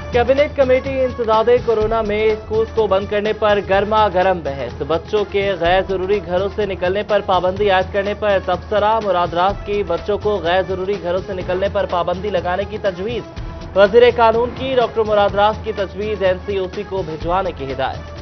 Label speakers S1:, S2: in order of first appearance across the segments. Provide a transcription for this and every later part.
S1: Cabinet committee इंसदादे corona में schools को बंद करने पर गर्मा गर्म बहस। बच्चों के गैर जरूरी घरों से निकलने पर पाबंदी आयद करने पर तबसरा। मुरादरात की बच्चों को गैर जरूरी घरों से निकलने पर पाबंदी लगाने की तजवीज। वजीर कानून की डॉक्टर मुरादरात की तजवीज NCOC को भिजवाने की हिदायत।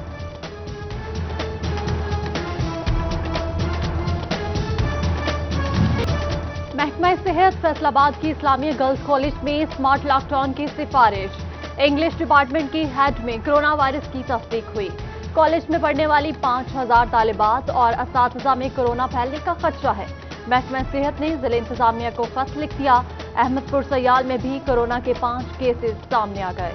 S2: महकमा सेहत फैसलाबाद की इस्लामिया गर्ल्स कॉलेज में स्मार्ट लॉकडाउन की सिफारिश। इंग्लिश डिपार्टमेंट की हेड में कोरोना वायरस की तस्दीक हुई। कॉलेज में पढ़ने वाली 5000 तालिबात और असातिज़ा में कोरोना फैलने का खदशा है। महकमा सेहत ने जिले इंतजामिया को खत लिख दिया। अहमदपुर सयाल में भी कोरोना के 5 केसेस सामने आ गए।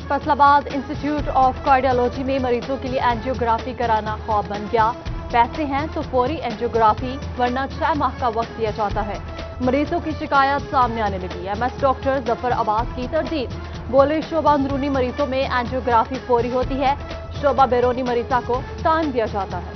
S2: फैसलाबाद इंस्टीट्यूट ऑफ कार्डियोलॉजी में मरीजों के लिए एंजियोग्राफी कराना ख्वाब बन गया। पैसे हैं तो फौरी एंजियोग्राफी, वरना 6 माह का वक्त दिया जाता है। मरीजों की शिकायत सामने आने लगी। MS डॉक्टर जफर अब्बास की तरदीद, बोले शोबा अंदरूनी मरीजों में एंजियोग्राफी फौरी होती है, शोबा बैरूनी मरीजा को टाइम दिया जाता है।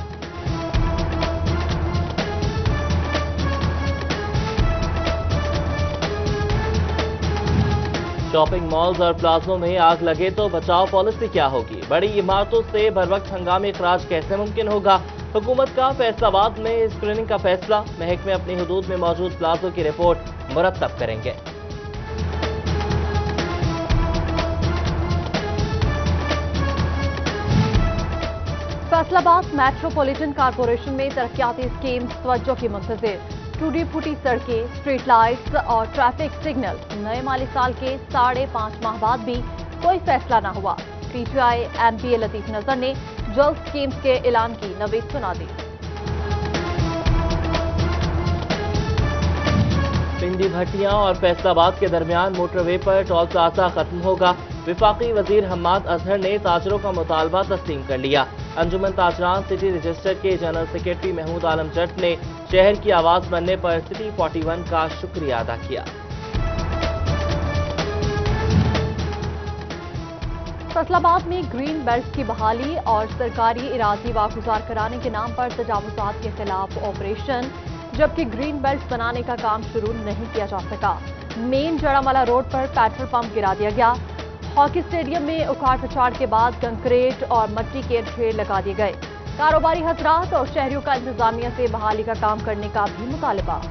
S1: शॉपिंग मॉल्स और प्लाजों में आग लगे तो बचाव पॉलिसी क्या होगी? बड़ी इमारतों से बर वक्त हंगामी इखराज कैसे मुमकिन होगा? हुकूमत का फैसलाबाद में स्क्रीनिंग का फैसला। महकमे अपनी हुदूद में मौजूद प्लाजों की रिपोर्ट मुरतब करेंगे।
S2: फैसलाबाद मेट्रोपॉलिटन कारपोरेशन में तरक्याती स्कीम्स तवज्जो की मुंतजिर। टूटी फूटी सड़कें, स्ट्रीट लाइट्स और ट्रैफिक सिग्नल। नए माली साल के 5.5 माह बाद भी कोई फैसला न हुआ। PTI MPA लतीफ नजर ने जल्द स्कीम्स के ऐलान की नवीद सुना दी।
S1: पिंडी भट्टियां और फैसलाबाद के दरमियान मोटरवे पर टोल प्लाजा खत्म होगा। विफाकी वजीर हम्माद अजहर ने ताजरों का मुतालबा तस्लीम कर लिया। अंजुमन ताजरान सिटी रजिस्टर के जनरल सेक्रेटरी महमूद आलम जट ने शहर की आवाज बनने पर सिटी 41 का शुक्रिया अदा किया।
S2: फैसलाबाद में ग्रीन बेल्ट की बहाली और सरकारी इरादी वागुजार कराने के नाम पर तजावुजात के खिलाफ ऑपरेशन, जबकि ग्रीन बेल्ट बनाने का काम शुरू नहीं किया जा सका। मेन जड़ावाला रोड पर पेट्रोल पंप गिरा दिया गया। हॉकी स्टेडियम में उखाड़ पछाड़ के बाद कंक्रीट और मट्टी के ढेर लगा दिए गए। कारोबारी हजरात और शहरियों का इंतजामिया से बहाली का काम करने का भी मुतालबा।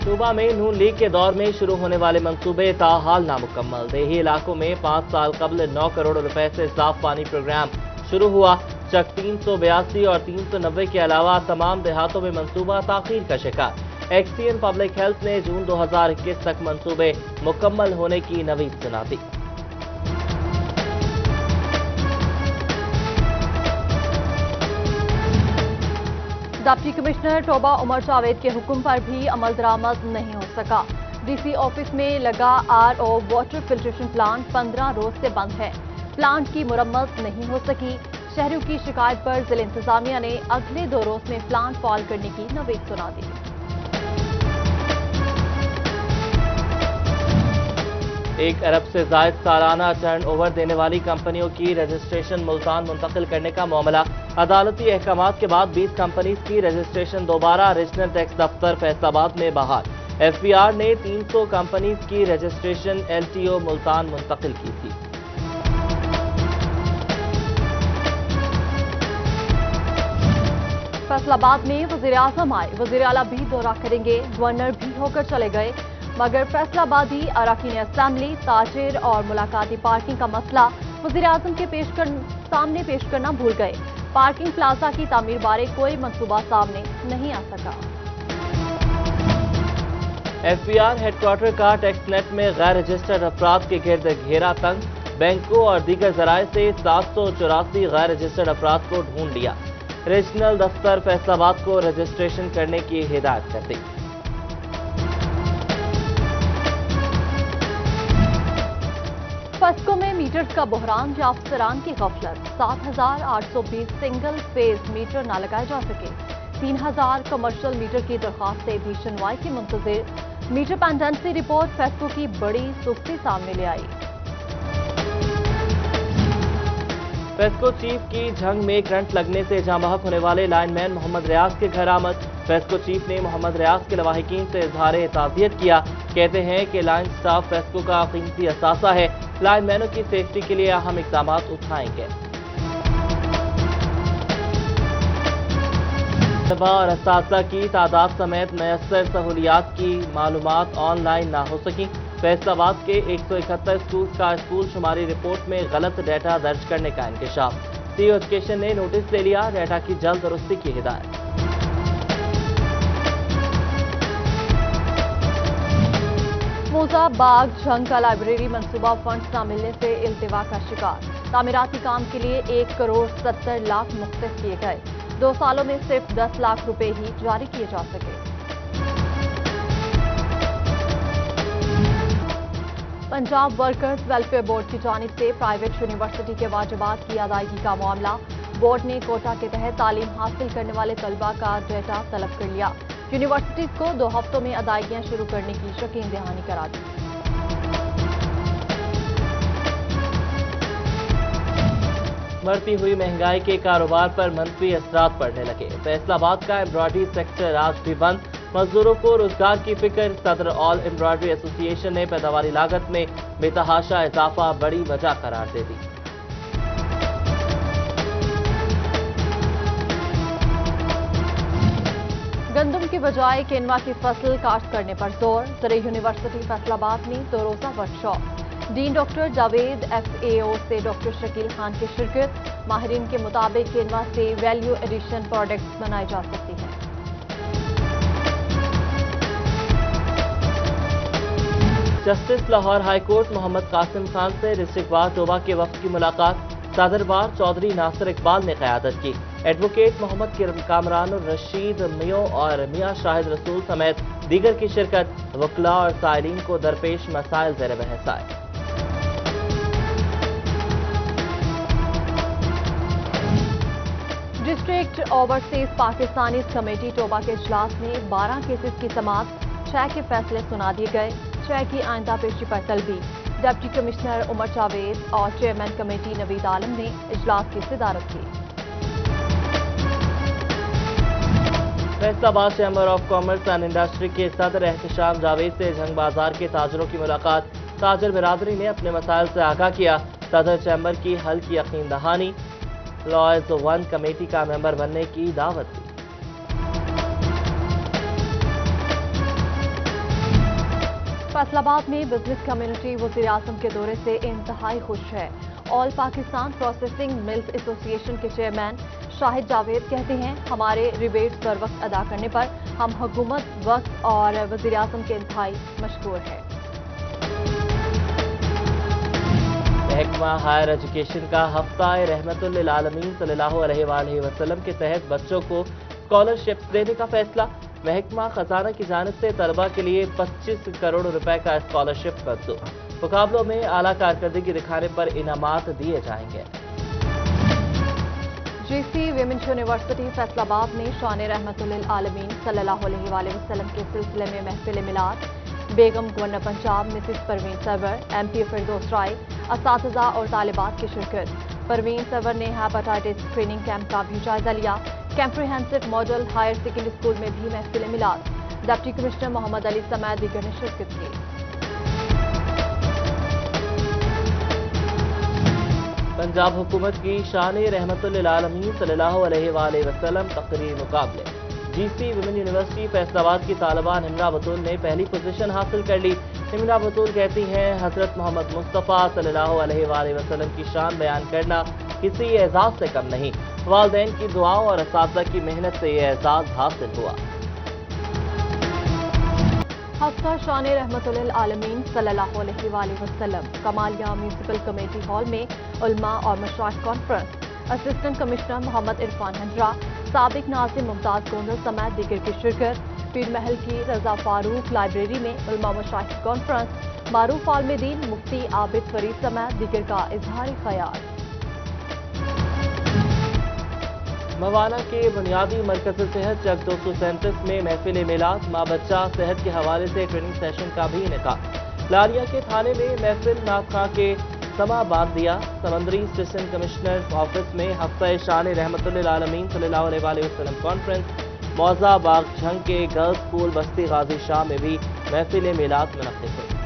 S1: सूबा में नून लीग के दौर में शुरू होने वाले मंसूबे ताहाल नामुकम्मल। देही इलाकों में 5 साल कबल 9 करोड़ रुपए से साफ पानी प्रोग्राम शुरू हुआ। चक 382 और 390 के अलावा तमाम देहातों में मंसूबा ताखीर का शिकार। एक्सीएन पब्लिक हेल्थ ने जून 2021 तक मंसूबे मुकम्मल होने की नवीद सुना दी।
S2: डिप्टी कमिश्नर टोबा उमर जावेद के हुक्म पर भी अमल दरामद नहीं हो सका। DC ऑफिस में लगा RO वाटर फिल्ट्रेशन प्लांट 15 रोज से बंद है। प्लांट की मुरम्मत नहीं हो सकी। शहरियों की शिकायत पर जिला इंतजामिया ने अगले 2 रोज में प्लांट फाल करने की नवीद सुना दी।
S1: एक अरब से जायद सालाना टर्नओवर देने वाली कंपनियों की रजिस्ट्रेशन मुल्तान मुंतकिल करने का मामला। अदालती अहकामात के बाद 20 कंपनीज की रजिस्ट्रेशन दोबारा रीजनल टैक्स दफ्तर फैसलाबाद में बहाल। FBR ने 300 कंपनीज की रजिस्ट्रेशन LTO मुल्तान मुंतकिल की थी।
S2: फैसलाबाद में वजीर आजम आए। वजीर आला भी दौरा करेंगे। गवर्नर भी होकर चले गए, मगर फैसलाबादी अरकान असेंबली, ताजिर और मुलाकाती पार्किंग का मसला वजीर आजम के सामने पेश करना भूल गए। पार्किंग प्लाजा की तामीर बारे कोई मंसूबा सामने नहीं आ सका।
S1: FBR हेडक्वार्टर का टैक्स नेट में गैर रजिस्टर्ड अफराद के गिर्द घेरा तंग। बैंकों और दीगर जराये से 784 गैर रजिस्टर्ड अफराद को ढूंढ लिया। रीजनल दफ्तर फैसलाबाद को रजिस्ट्रेशन करने की हिदायत कर दी।
S2: फस्को में मीटर्स का बहरान या अफसरान की गफलत। 7,820 सिंगल फेज मीटर न लगाए जा सके। 3,000 कमर्शियल मीटर की दरखास्तें भी सुनवाई की मुंतजिर। मीटर पेंडेंसी रिपोर्ट फैसको की बड़ी सुस्ती सामने ले आई।
S1: फेस्को चीफ की झंग में करंट लगने से जाँ बहक होने वाले लाइनमैन मोहम्मद रियाज के घर आमद। फेस्को चीफ ने मोहम्मद रियाज के लवाहिकीन से इजहार ताज़ियत किया। कहते हैं कि लाइन स्टाफ फेस्को का कीमती असासा है, लाइनमैनों की सेफ्टी के लिए अहम इक़दाम उठाएंगे। तलबा और असातिज़ा की तादाद समेत मैसर सहूलियात की मालूमात ऑनलाइन ना हो सकी। फैसलाबाद के 171 स्कूल्स का स्कूल शुमारी रिपोर्ट में गलत डेटा दर्ज करने का इंकशाफ। सीईओ एजुकेशन ने नोटिस ले लिया, डेटा की जल्द दुरुस्ती की हिदायत।
S2: मूसा बाग झंग का लाइब्रेरी मंसूबा फंड्स न मिलने से इल्तिवा का शिकार। तामीराती काम के लिए 1 करोड़ 70 लाख मुख्तस किए गए। 2 सालों में सिर्फ 10 लाख रुपए ही जारी किए जा सके। पंजाब वर्कर्स वेलफेयर बोर्ड की जानिब से प्राइवेट यूनिवर्सिटी के वाजिबात की अदायगी का मामला। बोर्ड ने कोटा के तहत तालीम हासिल करने वाले तलबा का डेटा तलब कर लिया। यूनिवर्सिटीज को 2 हफ्तों में अदायगियां शुरू करने की यकीन दहानी करा दी।
S1: बढ़ती हुई महंगाई के कारोबार पर मंफी असरात पड़ने लगे। फैसलाबाद का एम्ब्रॉयडरी सेक्टर आज भी बंद। मजदूरों को रोजगार की फिक्र। सदर ऑल एम्ब्रॉयडरी एसोसिएशन ने पैदावारी लागत में बेतहाशा इजाफा बड़ी वजह करार दे दी।
S2: गंदम की बजाय केनवा की फसल काश्त करने पर जोर। ज़राई यूनिवर्सिटी फैसलाबाद में 2 रोज़ा workshop. Dean doctor Javed FAO से डॉक्टर शकील खान की शिरकत। माहिरीन के मुताबिक केनवा से वैल्यू एडिशन प्रोडक्ट्स बनाई जा सकती हैं।
S1: Justice Lahore high court Mohammad Qasim Khan से डिस्ट्रिक्ट बार टोबा के वफ्द की मुलाकात। सदर बार चौधरी नासिर इकबाल ने क़यादत की। एडवोकेट मोहम्मद कामरान रशीद मियो और मियां शाहिद रसूल समेत दीगर की शिरकत। वकला और साइलिन को दरपेश मसाइल ज़ेर बहस आए।
S2: District overseas Pakistani committee Toba के इजलास में 12 केसेस की समाअत। 6 के फैसले सुना दिए गए। 6 की आइंदा पेशी पर तलबी। डिप्टी कमिश्नर उमर जावेद और चेयरमैन कमेटी नवीद आलम ने इजलास की सदारत की।
S1: Faisalabad chamber of commerce and industry के सदर एहतशाम जावेद से झंग बाजार के ताजरों की मुलाकात। ताजर बिरादरी ने अपने मसाइल से आगाह किया। सदर चैम्बर की हल की यकीन दहानी। लॉयर्स 1 कमेटी का मेंबर बनने की दावत दी।
S2: फैसलाबाद में बिजनेस कम्युनिटी वज़ीर आज़म के दौरे से इंतहाई खुश है। All Pakistan processing mills association के चेयरमैन शाहिद जावेद कहते हैं, हमारे रिबेट्स पर वक्त अदा करने पर हम हुकूमत, वक्त और वज़ीर आज़म के इंतहाई मशकूर है।
S1: महकमा हायर एजुकेशन का हफ्ता रहमतुल आलमीन सल्लल्लाहु अलैहि वसल्लम के तहत बच्चों को स्कॉलरशिप देने का फैसला। महकमा खजाना की जानिब से तलबा के लिए 25 करोड़ रुपए का स्कॉलरशिप मंजूर। मुकाबलों में आला कारकर्दगी दिखाने पर इनामात दिए जाएंगे।
S2: GC विमेंस यूनिवर्सिटी फैसलाबाद में शान रहमतुल आलमीन सल्लल्लाहु अलैहि वसल्लम के सिलसिले में महफिल मिलाद। बेगम governor Punjab Mrs Parveen Sarwar, MP Firdous Rai, असातिज़ा और तालिबात की शिरकत। परवीन सरवर ने हेपेटाइटिस स्क्रीनिंग कैंप का भी जायजा लिया। Comprehensive model higher secondary school में भी महफिल मिलाद। डिप्टी कमिश्नर मोहम्मद अली समेत दीगर ने शिरकत की।
S1: पंजाब हुकूमत की शान रहमतुल आलमीन सल्लल्लाहु अलैहि वसल्लम तकरीर मुकाबले। GC विमेन यूनिवर्सिटी फैसलाबाद की तालिबा निम्रा बतूल ने पहली पोजीशन हासिल कर ली। निम्रा बतूल कहती हैं, हजरत मोहम्मद मुस्तफ़ा सल्लल्लाहु अलैहि वसल्लम की शान बयान करना किसी एजाज से कम नहीं। वालिदैन की दुआओं और असातिज़ा की मेहनत से यह एजाज हासिल हुआ।
S2: हफ्ता शान रहमतुल आलमीन सल्लल्लाहु अलैहि वसल्लम कमालिया म्यूनिसिपल कमेटी हॉल में उलमा और मशाइख conference. Assistant commissioner Muhammad Irfan Hanjra, साबिक नाज़िम मुमताज गोंदल समेत दीगर की शिरकत। पीर महल की रजा फारूक लाइब्रेरी में उलमा मशाइख कॉन्फ्रेंस। मारूफ आलमदीन मुफ्ती आबिद फरीद समेत दीगर का इजहार ख्याल।
S1: मवाना के बुनियादी मरकज़ सेहत चक 237 में महफिल मिलाद माँ बच्चा सेहत के हवाले से ट्रेनिंग सेशन का भी इनेकाद। लारिया के थाने में महफिल नाथ खां के समा बांध दिया। समंदरी स्टेशन कमिश्नर ऑफिस में हफ्ता शान रहमतुल्लिल आलमीन सल्लल्लाहु अलैहि वसल्लम कॉन्फ्रेंस। मौजा बाग झंग के गर्ल्स स्कूल बस्ती गाजी शाह में भी महफिल मिलाद मुनक्किद हुई।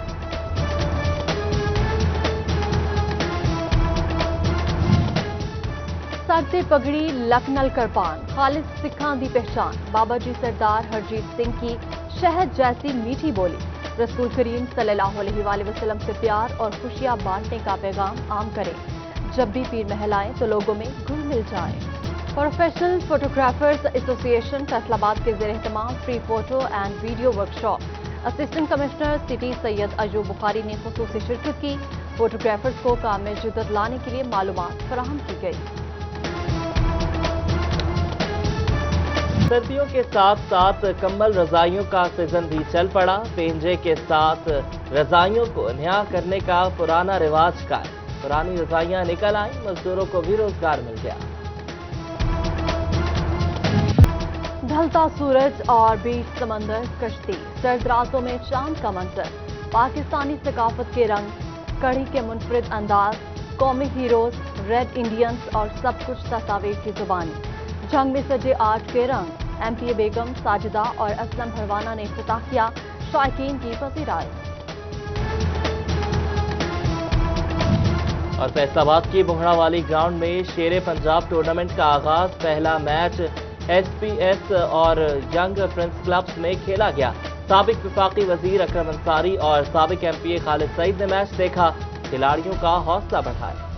S2: सर ते पगड़ी लखनल करपान, खालिद सिखां दी पहचान। बाबा जी सरदार हरजीत सिंह की शहद जैसी मीठी बोली। रसूल करीम सल्लल्लाहु अलैहि वसल्लम से प्यार और खुशियां बांटने का पैगाम आम करें। जब भी पीर महल आए तो लोगों में घुल मिल जाए। प्रोफेशनल फोटोग्राफर्स एसोसिएशन फैसलाबाद के ज़ेर एहतमाम free photo and video workshop. Assistant commissioner city Syed Ayub Bukhari ने खुसूसी शिरकत की। फोटोग्राफर्स को काम में जिद्दत लाने के लिए मालूमात फराहम की गई।
S1: सर्दियों के साथ साथ कम्बल रजाइयों का सीजन भी चल पड़ा। पेंजे के साथ रजाइयों को नया करने का पुराना रिवाज का है। पुरानी रजाइयां निकल आई, मजदूरों को भी रोजगार मिल गया।
S2: ढलता सूरज और बीच समंदर कश्ती, सर्द रातों में चांद का मंजर। पाकिस्तानी सकाफत के रंग, कड़ी के मुनफरिद अंदाज, कौमी हीरोज, रेड इंडियंस और सब कुछ तस्वीर की जुबानी। जंग में सजे आर्ट के रंग। एमपीए बेगम साजिदा और असलम भरवाना ने इफ्तिताह किया। शायकीन की पसीराई।
S1: और फैसलाबाद की बुहड़ावाली ग्राउंड में शेरे पंजाब टूर्नामेंट का आगाज। पहला मैच एसपीएस और यंग प्रिंस क्लब्स में खेला गया। साबिक वफाकी वजीर अकरम अंसारी और साबिक एमपीए खालिद सईद ने मैच देखा। खिलाड़ियों का हौसला बढ़ाया।